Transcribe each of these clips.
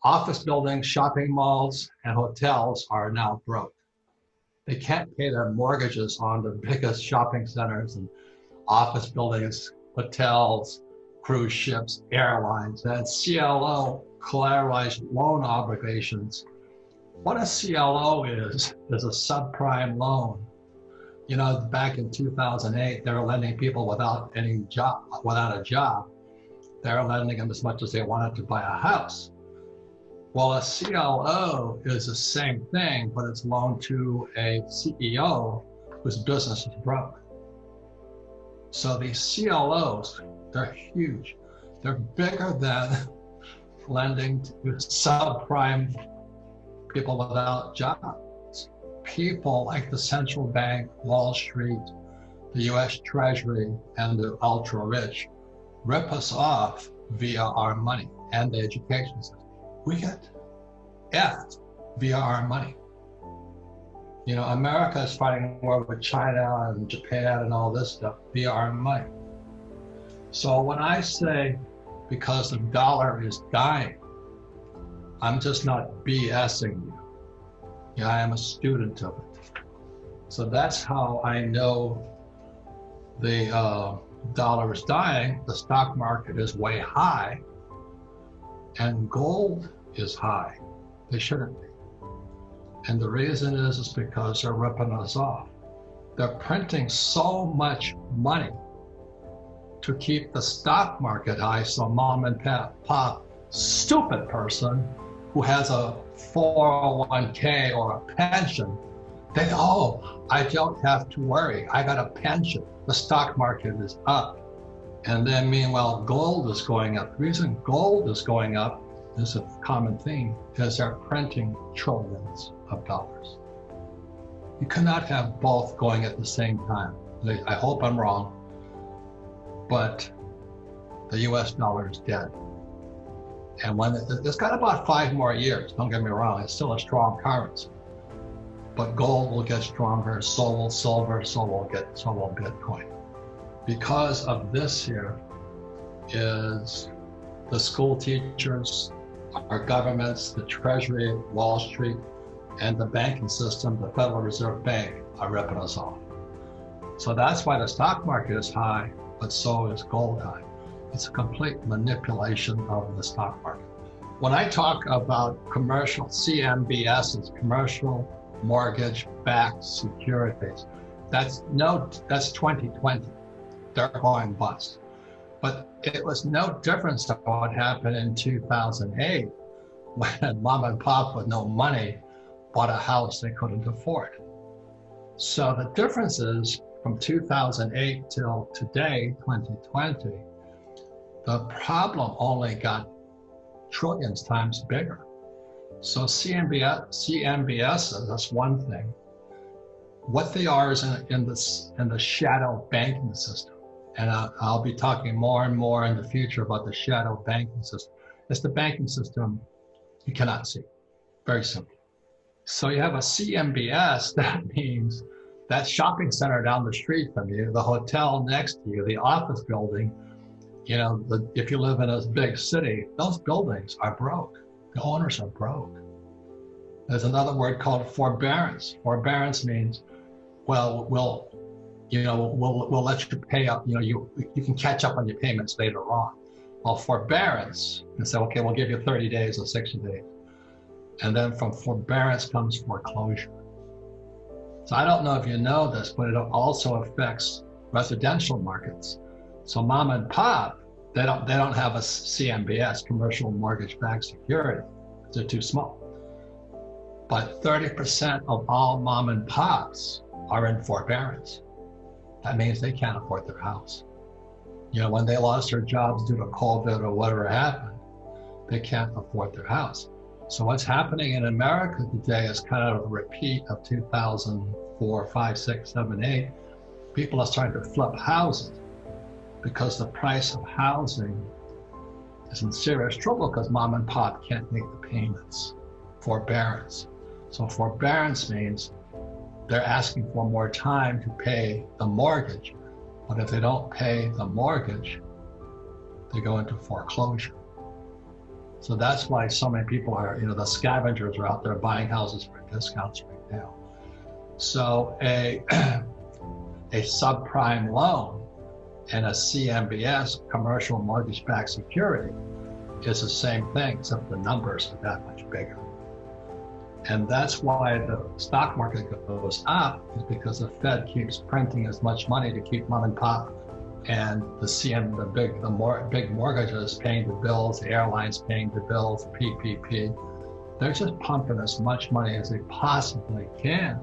Office buildings, shopping malls, and hotels are now broke. They can't pay their mortgages on the biggest shopping centers and office buildings, hotels, cruise ships, airlines, and CLO, collateralized loan obligations. What a CLO is a subprime loan. You know, back in 2008, they were lending people without a job. They were lending them as much as they wanted to buy a house. Well, a CLO is the same thing, but it's loaned to a CEO whose business is broke. So these CLOs, they're huge. They're bigger than lending to subprime people without jobs. People like the central bank, Wall Street, the US Treasury, and the ultra rich rip us off via our money and the education system. We get effed via our money. You know, America is fighting war with China and Japan and all this stuff via our money. So when I say because the dollar is dying, I'm just not BSing you. Yeah, I am a student of it. So that's how I know the dollar is dying, the stock market is way high, and gold is high. They shouldn't be. And the reason is because they're ripping us off. They're printing so much money to keep the stock market high, so mom and pop stupid person who has a 401k or a pension, they, oh, I don't have to worry, I got a pension. The stock market is up. And then meanwhile, gold is going up. The reason gold is going up is a common theme, is they're printing trillions of dollars. You cannot have both going at the same time. I hope I'm wrong, but the US dollar is dead. And when it's got about 5 more years, don't get me wrong, it's still a strong currency. But gold will get stronger, so will silver, so will Bitcoin. Because of this here is the school teachers, our governments, the Treasury, Wall Street, and the banking system, the Federal Reserve Bank, are ripping us off. So that's why the stock market is high, but so is gold high. It's a complete manipulation of the stock market. When I talk about commercial CMBSs, commercial mortgage-backed securities, that's 2020. They're going bust. But it was no difference to what happened in 2008 when mom and pop with no money bought a house they couldn't afford. So the difference is from 2008 till today, 2020, the problem only got trillions times bigger. So CMBS, that's one thing. What they are is in the shadow banking system. And I'll be talking more and more in the future about the shadow banking system. It's the banking system you cannot see, very simple. So you have a CMBS, that means that shopping center down the street from you, the hotel next to you, the office building, you know, if you live in a big city, those buildings are broke. The owners are broke. There's another word called forbearance. Forbearance means, well, we'll let you pay up, you can catch up on your payments later on. Well, forbearance, and say, okay, we'll give you 30 days or 60 days. And then from forbearance comes foreclosure. So I don't know if you know this, but it also affects residential markets. So mom and pop, they don't have a CMBS, commercial mortgage-backed security. They're too small. But 30% of all mom and pops are in forbearance. That means they can't afford their house. You know, when they lost their jobs due to COVID or whatever happened, they can't afford their house. So what's happening in America today is kind of a repeat of 2004, 5, 6, 7, 8. People are starting to flip houses because the price of housing is in serious trouble because mom and pop can't make the payments. Forbearance. So forbearance means they're asking for more time to pay the mortgage. But if they don't pay the mortgage, they go into foreclosure. So that's why so many people are, the scavengers are out there buying houses for discounts right now. So a subprime loan and a CMBS, commercial mortgage-backed security, is the same thing, except the numbers are that much bigger. And that's why the stock market goes up, is because the Fed keeps printing as much money to keep mom and pop and the big mortgages paying the bills, the airlines paying the bills, the PPP. They're just pumping as much money as they possibly can.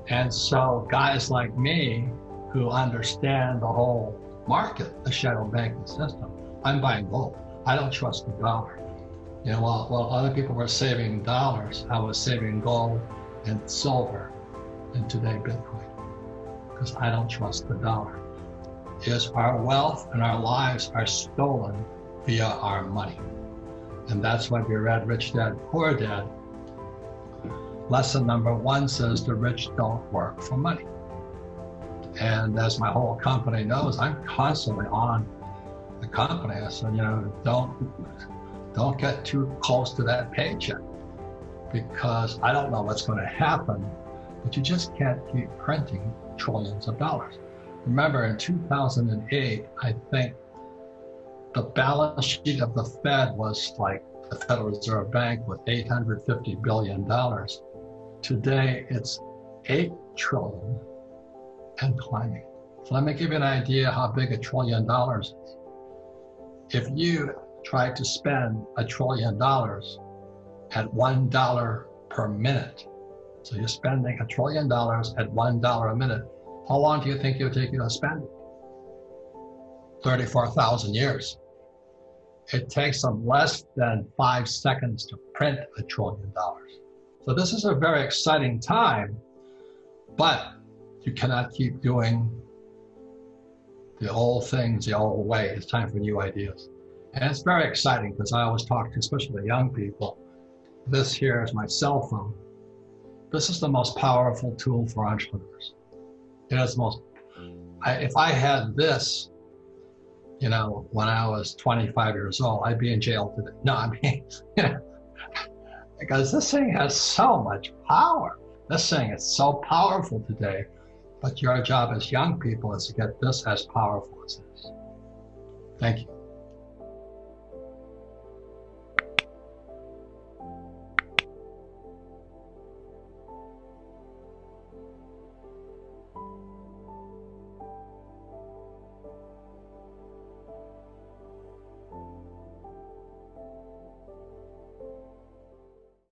And so guys like me who understand the whole market, the shadow banking system, I'm buying gold. I don't trust the dollar. While other people were saving dollars, I was saving gold and silver, and today Bitcoin, because I don't trust the dollar. Our wealth and our lives are stolen via our money. And that's why we read Rich Dad, Poor Dad. Lesson number 1 says the rich don't work for money. And as my whole company knows, I'm constantly on the company. I said, don't get too close to that paycheck, because I don't know what's going to happen, but you just can't keep printing trillions of dollars. Remember, in 2008, I think the balance sheet of the Fed was like the Federal Reserve Bank with $850 billion. Today, it's $8 trillion and climbing. So let me give you an idea how big $1 trillion is. If you try to spend $1 trillion at $1 per minute, so you're spending $1 trillion at $1 a minute, how long do you think it would take you to spend it? 34,000 years. It takes them less than 5 seconds to print $1 trillion. So this is a very exciting time, but you cannot keep doing the old things the old way. It's time for new ideas. And it's very exciting, because I always talk to, especially the young people, this here is my cell phone. This is the most powerful tool for entrepreneurs. It is if I had this, when I was 25 years old, I'd be in jail today. No, I mean, because this thing has so much power. This thing is so powerful today, but your job as young people is to get this as powerful as this. Thank you.